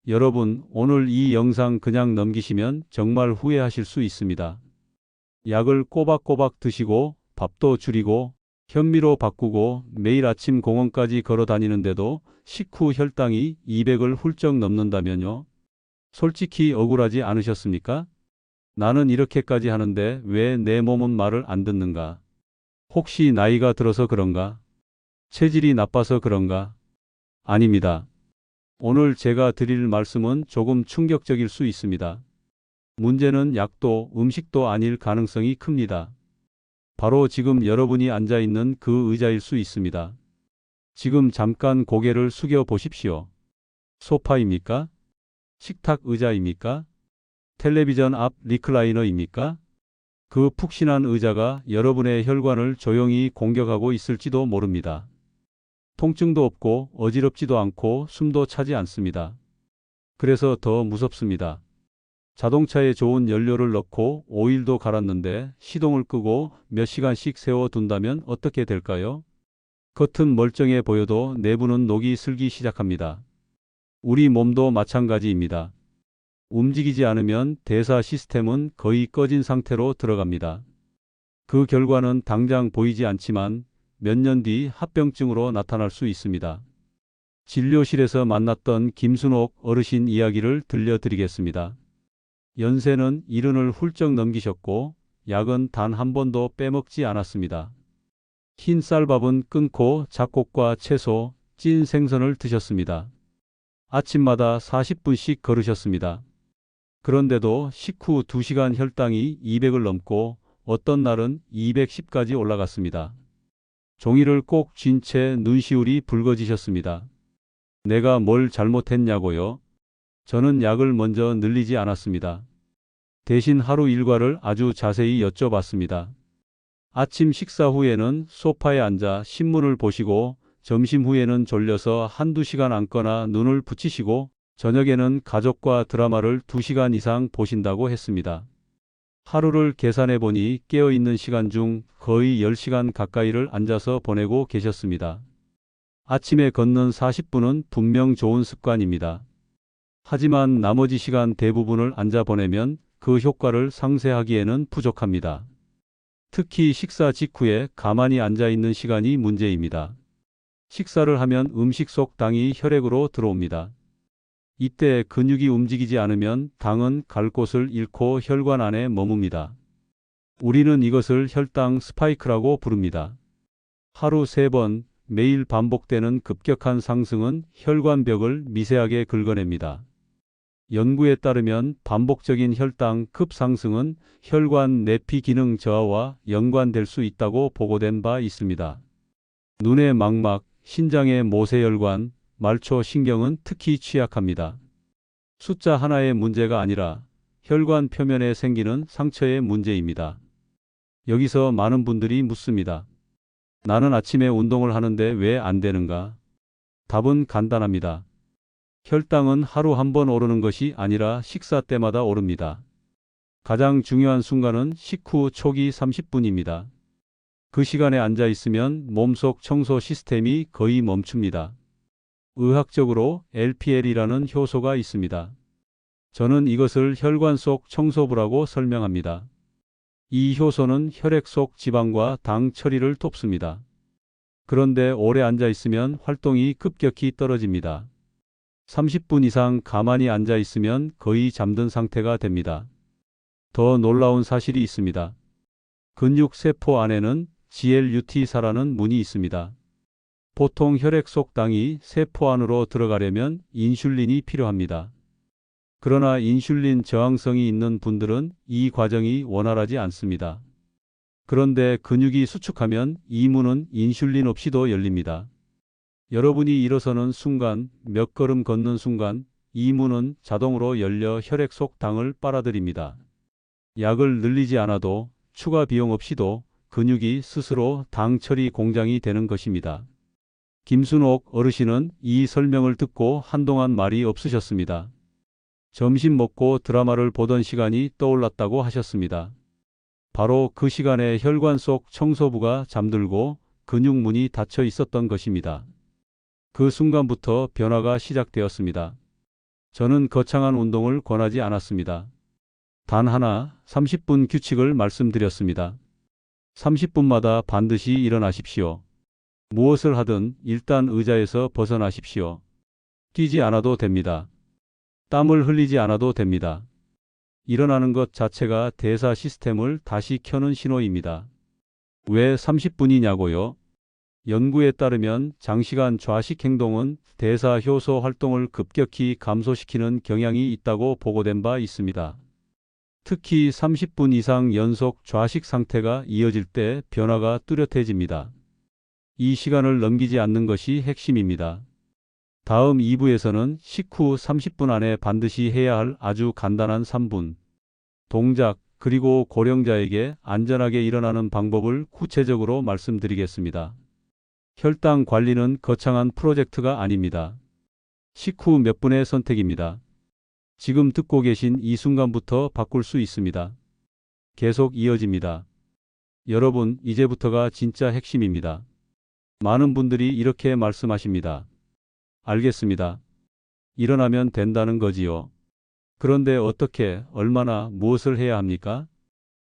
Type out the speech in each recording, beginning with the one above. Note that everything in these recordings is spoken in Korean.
여러분, 오늘 이 영상 그냥 넘기시면 정말 후회하실 수 있습니다. 약을 꼬박꼬박 드시고 밥도 줄이고 현미로 바꾸고 매일 아침 공원까지 걸어 다니는데도 식후 혈당이 200을 훌쩍 넘는다면요. 솔직히 억울하지 않으셨습니까? 나는 이렇게까지 하는데 왜 내 몸은 말을 안 듣는가? 혹시 나이가 들어서 그런가? 체질이 나빠서 그런가? 아닙니다. 오늘 제가 드릴 말씀은 조금 충격적일 수 있습니다. 문제는 약도 음식도 아닐 가능성이 큽니다. 바로 지금 여러분이 앉아 있는 그 의자일 수 있습니다. 지금 잠깐 고개를 숙여 보십시오. 소파입니까? 식탁 의자입니까? 텔레비전 앞 리클라이너입니까? 그 푹신한 의자가 여러분의 혈관을 조용히 공격하고 있을지도 모릅니다. 통증도 없고 어지럽지도 않고 숨도 차지 않습니다. 그래서 더 무섭습니다. 자동차에 좋은 연료를 넣고 오일도 갈았는데 시동을 끄고 몇 시간씩 세워둔다면 어떻게 될까요? 겉은 멀쩡해 보여도 내부는 녹이 슬기 시작합니다. 우리 몸도 마찬가지입니다. 움직이지 않으면 대사 시스템은 거의 꺼진 상태로 들어갑니다. 그 결과는 당장 보이지 않지만 몇 년 뒤 합병증으로 나타날 수 있습니다. 진료실에서 만났던 김순옥 어르신 이야기를 들려드리겠습니다. 연세는 70을 훌쩍 넘기셨고 약은 단 한 번도 빼먹지 않았습니다. 흰 쌀밥은 끊고 잡곡과 채소, 찐 생선을 드셨습니다. 아침마다 40분씩 걸으셨습니다. 그런데도 식후 2시간 혈당이 200을 넘고 어떤 날은 210까지 올라갔습니다. 종이를 꼭 쥔 채 눈시울이 붉어지셨습니다. 내가 뭘 잘못했냐고요? 저는 약을 먼저 늘리지 않았습니다. 대신 하루 일과를 아주 자세히 여쭤봤습니다. 아침 식사 후에는 소파에 앉아 신문을 보시고 점심 후에는 졸려서 한두 시간 앉거나 눈을 붙이시고 저녁에는 가족과 드라마를 2시간 이상 보신다고 했습니다. 하루를 계산해 보니 깨어있는 시간 중 거의 10시간 가까이를 앉아서 보내고 계셨습니다. 아침에 걷는 40분은 분명 좋은 습관입니다. 하지만 나머지 시간 대부분을 앉아 보내면 그 효과를 상쇄하기에는 부족합니다. 특히 식사 직후에 가만히 앉아 있는 시간이 문제입니다. 식사를 하면 음식 속 당이 혈액으로 들어옵니다. 이때 근육이 움직이지 않으면 당은 갈 곳을 잃고 혈관 안에 머뭅니다. 우리는 이것을 혈당 스파이크라고 부릅니다. 하루 3번, 매일 반복되는 급격한 상승은 혈관벽을 미세하게 긁어냅니다. 연구에 따르면 반복적인 혈당 급상승은 혈관 내피 기능 저하와 연관될 수 있다고 보고된 바 있습니다. 눈의 망막, 신장의 모세혈관, 말초 신경은 특히 취약합니다. 숫자 하나의 문제가 아니라 혈관 표면에 생기는 상처의 문제입니다. 여기서 많은 분들이 묻습니다. 나는 아침에 운동을 하는데 왜 안 되는가? 답은 간단합니다. 혈당은 하루 한 번 오르는 것이 아니라 식사 때마다 오릅니다. 가장 중요한 순간은 식후 초기 30분입니다. 그 시간에 앉아 있으면 몸속 청소 시스템이 거의 멈춥니다. 의학적으로 LPL이라는 효소가 있습니다. 저는 이것을 혈관 속 청소부라고 설명합니다. 이 효소는 혈액 속 지방과 당 처리를 돕습니다. 그런데 오래 앉아 있으면 활동이 급격히 떨어집니다. 30분 이상 가만히 앉아 있으면 거의 잠든 상태가 됩니다. 더 놀라운 사실이 있습니다. 근육 세포 안에는 GLUT사라는 문이 있습니다. 보통 혈액 속 당이 세포 안으로 들어가려면 인슐린이 필요합니다. 그러나 인슐린 저항성이 있는 분들은 이 과정이 원활하지 않습니다. 그런데 근육이 수축하면 이 문은 인슐린 없이도 열립니다. 여러분이 일어서는 순간, 몇 걸음 걷는 순간 이 문은 자동으로 열려 혈액 속 당을 빨아들입니다. 약을 늘리지 않아도 추가 비용 없이도 근육이 스스로 당 처리 공장이 되는 것입니다. 김순옥 어르신은 이 설명을 듣고 한동안 말이 없으셨습니다. 점심 먹고 드라마를 보던 시간이 떠올랐다고 하셨습니다. 바로 그 시간에 혈관 속 청소부가 잠들고 근육문이 닫혀 있었던 것입니다. 그 순간부터 변화가 시작되었습니다. 저는 거창한 운동을 권하지 않았습니다. 단 하나, 30분 규칙을 말씀드렸습니다. 30분마다 반드시 일어나십시오. 무엇을 하든 일단 의자에서 벗어나십시오. 뛰지 않아도 됩니다. 땀을 흘리지 않아도 됩니다. 일어나는 것 자체가 대사 시스템을 다시 켜는 신호입니다. 왜 30분이냐고요? 연구에 따르면 장시간 좌식 행동은 대사 효소 활동을 급격히 감소시키는 경향이 있다고 보고된 바 있습니다. 특히 30분 이상 연속 좌식 상태가 이어질 때 변화가 뚜렷해집니다. 이 시간을 넘기지 않는 것이 핵심입니다. 다음 2부에서는 식후 30분 안에 반드시 해야 할 아주 간단한 3분 동작 그리고 고령자에게 안전하게 일어나는 방법을 구체적으로 말씀드리겠습니다. 혈당 관리는 거창한 프로젝트가 아닙니다. 식후 몇 분의 선택입니다. 지금 듣고 계신 이 순간부터 바꿀 수 있습니다. 계속 이어집니다. 여러분, 이제부터가 진짜 핵심입니다. 많은 분들이 이렇게 말씀하십니다. 알겠습니다. 일어나면 된다는 거지요. 그런데 어떻게, 얼마나, 무엇을 해야 합니까?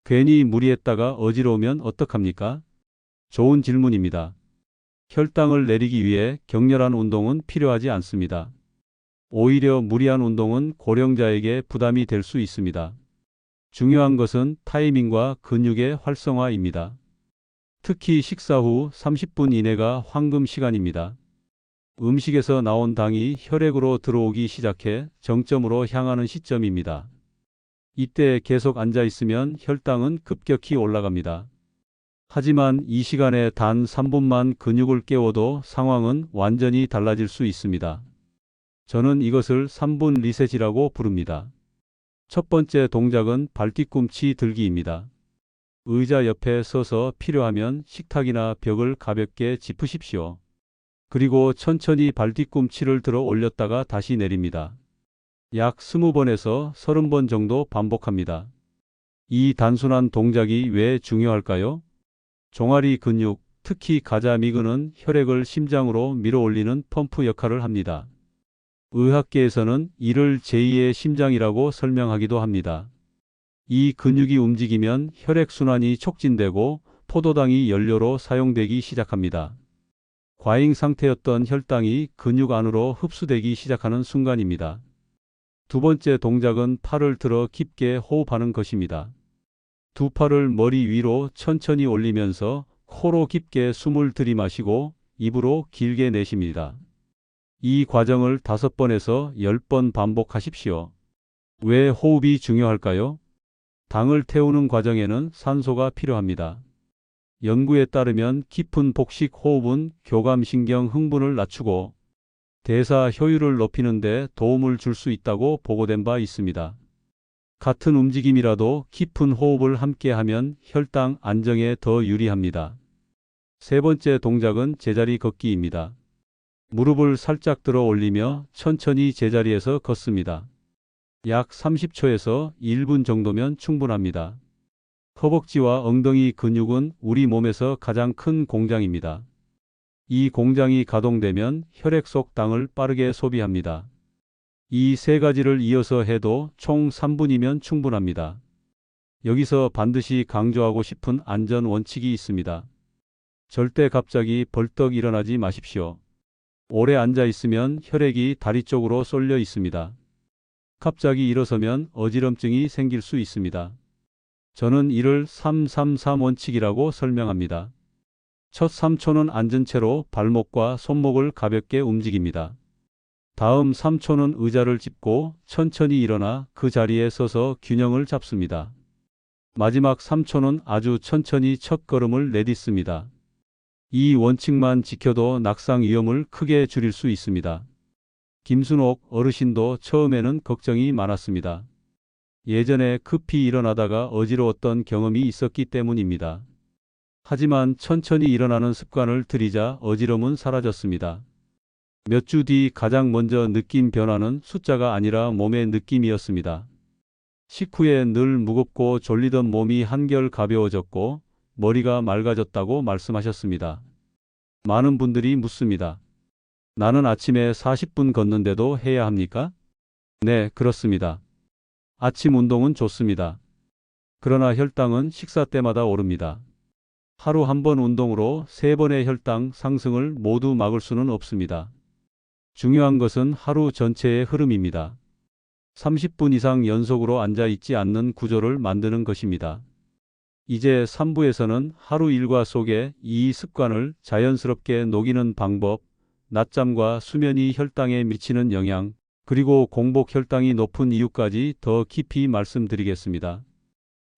괜히 무리했다가 어지러우면 어떡합니까? 좋은 질문입니다. 혈당을 내리기 위해 격렬한 운동은 필요하지 않습니다. 오히려 무리한 운동은 고령자에게 부담이 될 수 있습니다. 중요한 것은 타이밍과 근육의 활성화입니다. 특히 식사 후 30분 이내가 황금 시간입니다. 음식에서 나온 당이 혈액으로 들어오기 시작해 정점으로 향하는 시점입니다. 이때 계속 앉아 있으면 혈당은 급격히 올라갑니다. 하지만 이 시간에 단 3분만 근육을 깨워도 상황은 완전히 달라질 수 있습니다. 저는 이것을 3분 리셋이라고 부릅니다. 첫 번째 동작은 발뒤꿈치 들기입니다. 의자 옆에 서서 필요하면 식탁이나 벽을 가볍게 짚으십시오. 그리고 천천히 발뒤꿈치를 들어 올렸다가 다시 내립니다. 약 20번에서 30번 정도 반복합니다. 이 단순한 동작이 왜 중요할까요? 종아리 근육, 특히 가자미근은 혈액을 심장으로 밀어 올리는 펌프 역할을 합니다. 의학계에서는 이를 제2의 심장이라고 설명하기도 합니다. 이 근육이 움직이면 혈액순환이 촉진되고 포도당이 연료로 사용되기 시작합니다. 과잉 상태였던 혈당이 근육 안으로 흡수되기 시작하는 순간입니다. 두 번째 동작은 팔을 들어 깊게 호흡하는 것입니다. 두 팔을 머리 위로 천천히 올리면서 코로 깊게 숨을 들이마시고 입으로 길게 내쉽니다. 이 과정을 5번에서 10번 반복하십시오. 왜 호흡이 중요할까요? 당을 태우는 과정에는 산소가 필요합니다. 연구에 따르면 깊은 복식 호흡은 교감신경 흥분을 낮추고 대사 효율을 높이는 데 도움을 줄 수 있다고 보고된 바 있습니다. 같은 움직임이라도 깊은 호흡을 함께하면 혈당 안정에 더 유리합니다. 세 번째 동작은 제자리 걷기입니다. 무릎을 살짝 들어 올리며 천천히 제자리에서 걷습니다. 약 30초에서 1분 정도면 충분합니다. 허벅지와 엉덩이 근육은 우리 몸에서 가장 큰 공장입니다. 이 공장이 가동되면 혈액 속 당을 빠르게 소비합니다. 이 세 가지를 이어서 해도 총 3분이면 충분합니다. 여기서 반드시 강조하고 싶은 안전 원칙이 있습니다. 절대 갑자기 벌떡 일어나지 마십시오. 오래 앉아 있으면 혈액이 다리 쪽으로 쏠려 있습니다. 갑자기 일어서면 어지럼증이 생길 수 있습니다. 저는 이를 333 원칙이라고 설명합니다. 첫 3초는 앉은 채로 발목과 손목을 가볍게 움직입니다. 다음 3초는 의자를 짚고 천천히 일어나 그 자리에 서서 균형을 잡습니다. 마지막 3초는 아주 천천히 첫 걸음을 내딛습니다. 이 원칙만 지켜도 낙상 위험을 크게 줄일 수 있습니다. 김순옥 어르신도 처음에는 걱정이 많았습니다. 예전에 급히 일어나다가 어지러웠던 경험이 있었기 때문입니다. 하지만 천천히 일어나는 습관을 들이자 어지럼은 사라졌습니다. 몇 주 뒤 가장 먼저 느낀 변화는 숫자가 아니라 몸의 느낌이었습니다. 식후에 늘 무겁고 졸리던 몸이 한결 가벼워졌고 머리가 맑아졌다고 말씀하셨습니다. 많은 분들이 묻습니다. 나는 아침에 40분 걷는데도 해야 합니까? 네, 그렇습니다. 아침 운동은 좋습니다. 그러나 혈당은 식사 때마다 오릅니다. 하루 한 번 운동으로 3번의 혈당 상승을 모두 막을 수는 없습니다. 중요한 것은 하루 전체의 흐름입니다. 30분 이상 연속으로 앉아 있지 않는 구조를 만드는 것입니다. 이제 3부에서는 하루 일과 속에 이 습관을 자연스럽게 녹이는 방법, 낮잠과 수면이 혈당에 미치는 영향, 그리고 공복 혈당이 높은 이유까지 더 깊이 말씀드리겠습니다.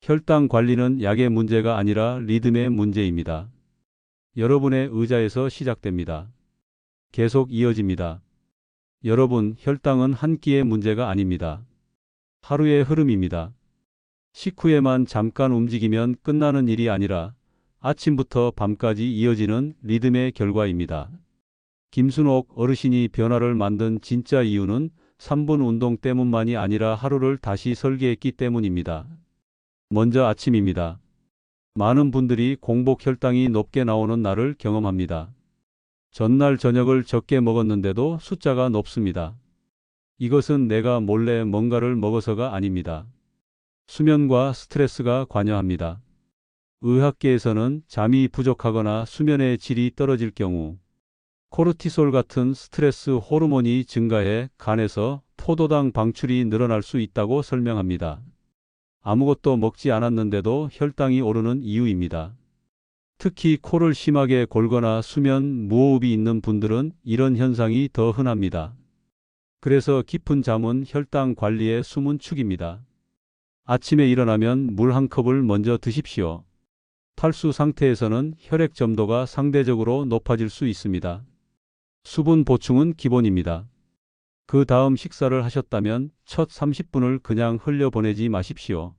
혈당 관리는 약의 문제가 아니라 리듬의 문제입니다. 여러분의 의자에서 시작됩니다. 계속 이어집니다. 여러분, 혈당은 한 끼의 문제가 아닙니다. 하루의 흐름입니다. 식후에만 잠깐 움직이면 끝나는 일이 아니라 아침부터 밤까지 이어지는 리듬의 결과입니다. 김순옥 어르신이 변화를 만든 진짜 이유는 3분 운동 때문만이 아니라 하루를 다시 설계했기 때문입니다. 먼저 아침입니다. 많은 분들이 공복 혈당이 높게 나오는 날을 경험합니다. 전날 저녁을 적게 먹었는데도 숫자가 높습니다. 이것은 내가 몰래 뭔가를 먹어서가 아닙니다. 수면과 스트레스가 관여합니다. 의학계에서는 잠이 부족하거나 수면의 질이 떨어질 경우 코르티솔 같은 스트레스 호르몬이 증가해 간에서 포도당 방출이 늘어날 수 있다고 설명합니다. 아무것도 먹지 않았는데도 혈당이 오르는 이유입니다. 특히 코를 심하게 골거나 수면 무호흡이 있는 분들은 이런 현상이 더 흔합니다. 그래서 깊은 잠은 혈당 관리의 숨은 축입니다. 아침에 일어나면 물 한 컵을 먼저 드십시오. 탈수 상태에서는 혈액 점도가 상대적으로 높아질 수 있습니다. 수분 보충은 기본입니다. 그 다음 식사를 하셨다면 첫 30분을 그냥 흘려보내지 마십시오.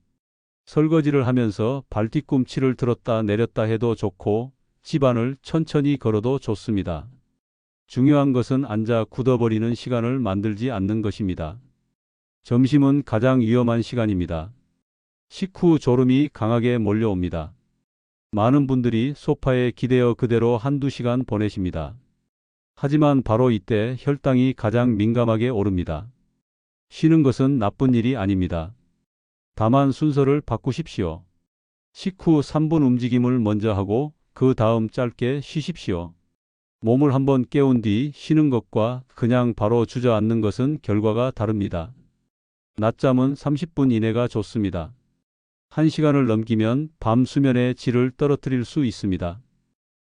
설거지를 하면서 발뒤꿈치를 들었다 내렸다 해도 좋고 집안을 천천히 걸어도 좋습니다. 중요한 것은 앉아 굳어버리는 시간을 만들지 않는 것입니다. 점심은 가장 위험한 시간입니다. 식후 졸음이 강하게 몰려옵니다. 많은 분들이 소파에 기대어 그대로 한두 시간 보내십니다. 하지만 바로 이때 혈당이 가장 민감하게 오릅니다. 쉬는 것은 나쁜 일이 아닙니다. 다만 순서를 바꾸십시오. 식후 3분 움직임을 먼저 하고 그 다음 짧게 쉬십시오. 몸을 한번 깨운 뒤 쉬는 것과 그냥 바로 주저앉는 것은 결과가 다릅니다. 낮잠은 30분 이내가 좋습니다. 1시간을 넘기면 밤 수면의 질을 떨어뜨릴 수 있습니다.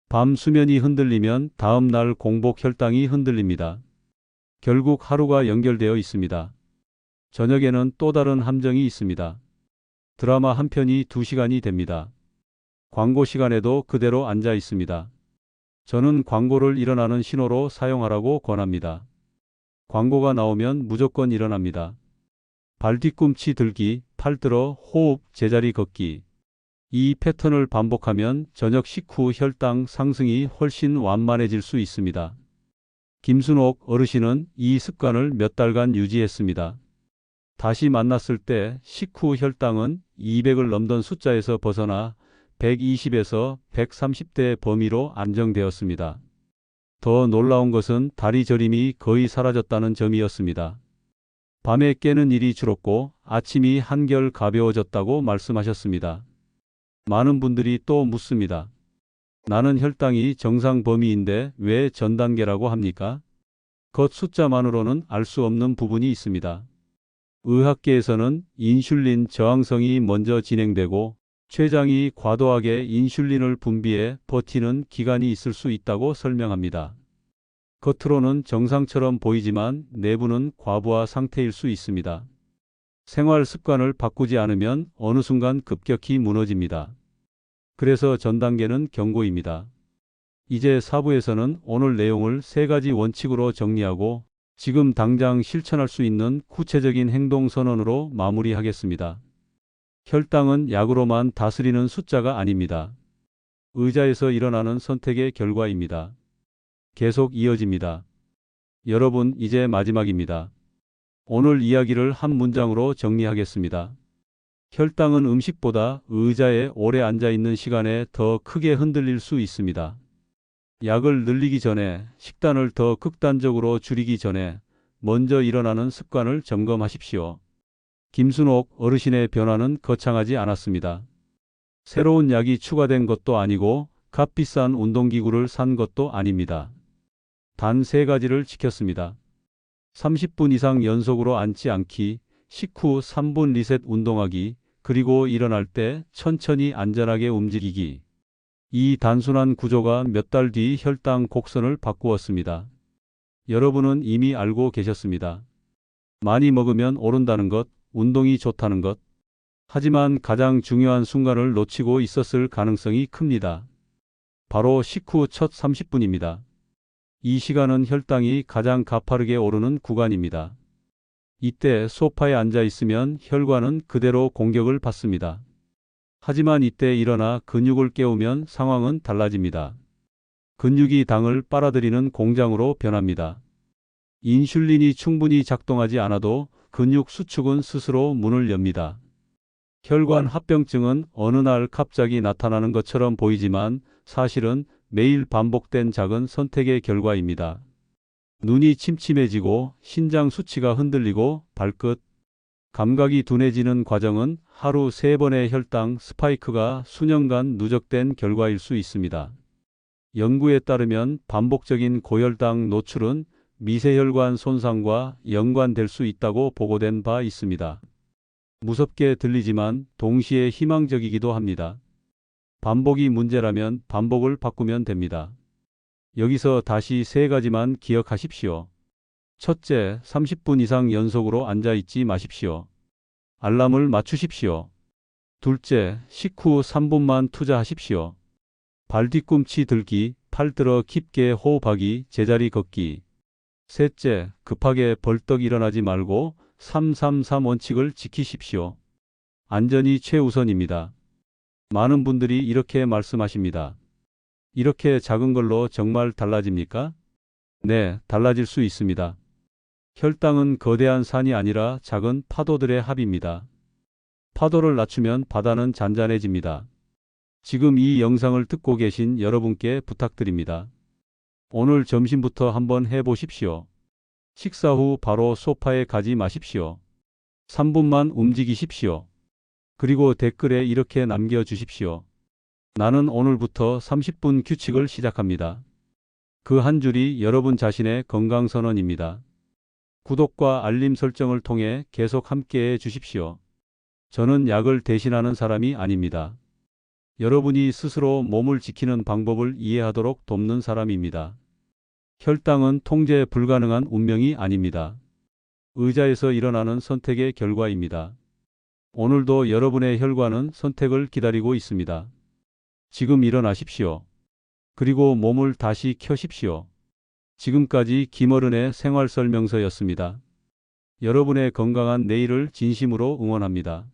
밤 수면이 흔들리면 다음 날 공복 혈당이 흔들립니다. 결국 하루가 연결되어 있습니다. 저녁에는 또 다른 함정이 있습니다. 드라마 한 편이 2시간이 됩니다. 광고 시간에도 그대로 앉아 있습니다. 저는 광고를 일어나는 신호로 사용하라고 권합니다. 광고가 나오면 무조건 일어납니다. 발뒤꿈치 들기, 팔 들어 호흡, 제자리 걷기. 이 패턴을 반복하면 저녁 식후 혈당 상승이 훨씬 완만해질 수 있습니다. 김순옥 어르신은 이 습관을 몇 달간 유지했습니다. 다시 만났을 때 식후 혈당은 200을 넘던 숫자에서 벗어나 120에서 130대 범위로 안정되었습니다. 더 놀라운 것은 다리 저림이 거의 사라졌다는 점이었습니다. 밤에 깨는 일이 줄었고 아침이 한결 가벼워졌다고 말씀하셨습니다. 많은 분들이 또 묻습니다. 나는 혈당이 정상 범위인데 왜 전 단계라고 합니까? 겉 숫자만으로는 알 수 없는 부분이 있습니다. 의학계에서는 인슐린 저항성이 먼저 진행되고 췌장이 과도하게 인슐린을 분비해 버티는 기간이 있을 수 있다고 설명합니다. 겉으로는 정상처럼 보이지만 내부는 과부하 상태일 수 있습니다. 생활 습관을 바꾸지 않으면 어느 순간 급격히 무너집니다. 그래서 전 단계는 경고입니다. 이제 4부에서는 오늘 내용을 3가지 원칙으로 정리하고 지금 당장 실천할 수 있는 구체적인 행동 선언으로 마무리하겠습니다. 혈당은 약으로만 다스리는 숫자가 아닙니다. 의자에서 일어나는 선택의 결과입니다. 계속 이어집니다. 여러분, 이제 마지막입니다. 오늘 이야기를 한 문장으로 정리하겠습니다. 혈당은 음식보다 의자에 오래 앉아 있는 시간에 더 크게 흔들릴 수 있습니다. 약을 늘리기 전에, 식단을 더 극단적으로 줄이기 전에 먼저 일어나는 습관을 점검하십시오. 김순옥 어르신의 변화는 거창하지 않았습니다. 새로운 약이 추가된 것도 아니고 값비싼 운동기구를 산 것도 아닙니다. 단 3가지를 지켰습니다. 30분 이상 연속으로 앉지 않기, 식후 3분 리셋 운동하기, 그리고 일어날 때 천천히 안전하게 움직이기. 이 단순한 구조가 몇 달 뒤 혈당 곡선을 바꾸었습니다. 여러분은 이미 알고 계셨습니다. 많이 먹으면 오른다는 것, 운동이 좋다는 것. 하지만 가장 중요한 순간을 놓치고 있었을 가능성이 큽니다. 바로 식후 첫 30분입니다. 이 시간은 혈당이 가장 가파르게 오르는 구간입니다. 이때 소파에 앉아 있으면 혈관은 그대로 공격을 받습니다. 하지만 이때 일어나 근육을 깨우면 상황은 달라집니다. 근육이 당을 빨아들이는 공장으로 변합니다. 인슐린이 충분히 작동하지 않아도 근육 수축은 스스로 문을 엽니다. 혈관 합병증은 어느 날 갑자기 나타나는 것처럼 보이지만 사실은 매일 반복된 작은 선택의 결과입니다. 눈이 침침해지고 신장 수치가 흔들리고 발끝, 감각이 둔해지는 과정은 하루 3번의 혈당 스파이크가 수년간 누적된 결과일 수 있습니다. 연구에 따르면 반복적인 고혈당 노출은 미세혈관 손상과 연관될 수 있다고 보고된 바 있습니다. 무섭게 들리지만 동시에 희망적이기도 합니다. 반복이 문제라면 반복을 바꾸면 됩니다. 여기서 다시 3가지만 기억하십시오. 첫째, 30분 이상 연속으로 앉아 있지 마십시오. 알람을 맞추십시오. 둘째, 식후 3분만 투자하십시오. 발 뒤꿈치 들기, 팔 들어 깊게 호흡하기, 제자리 걷기. 셋째, 급하게 벌떡 일어나지 말고 333 원칙을 지키십시오. 안전이 최우선입니다. 많은 분들이 이렇게 말씀하십니다. 이렇게 작은 걸로 정말 달라집니까? 네, 달라질 수 있습니다. 혈당은 거대한 산이 아니라 작은 파도들의 합입니다. 파도를 낮추면 바다는 잔잔해집니다. 지금 이 영상을 듣고 계신 여러분께 부탁드립니다. 오늘 점심부터 한번 해보십시오. 식사 후 바로 소파에 가지 마십시오. 3분만 움직이십시오. 그리고 댓글에 이렇게 남겨주십시오. 나는 오늘부터 30분 규칙을 시작합니다. 그 한 줄이 여러분 자신의 건강선언입니다. 구독과 알림 설정을 통해 계속 함께해 주십시오. 저는 약을 대신하는 사람이 아닙니다. 여러분이 스스로 몸을 지키는 방법을 이해하도록 돕는 사람입니다. 혈당은 통제 불가능한 운명이 아닙니다. 의자에서 일어나는 선택의 결과입니다. 오늘도 여러분의 혈관은 선택을 기다리고 있습니다. 지금 일어나십시오. 그리고 몸을 다시 켜십시오. 지금까지 김어른의 생활설명서였습니다. 여러분의 건강한 내일을 진심으로 응원합니다.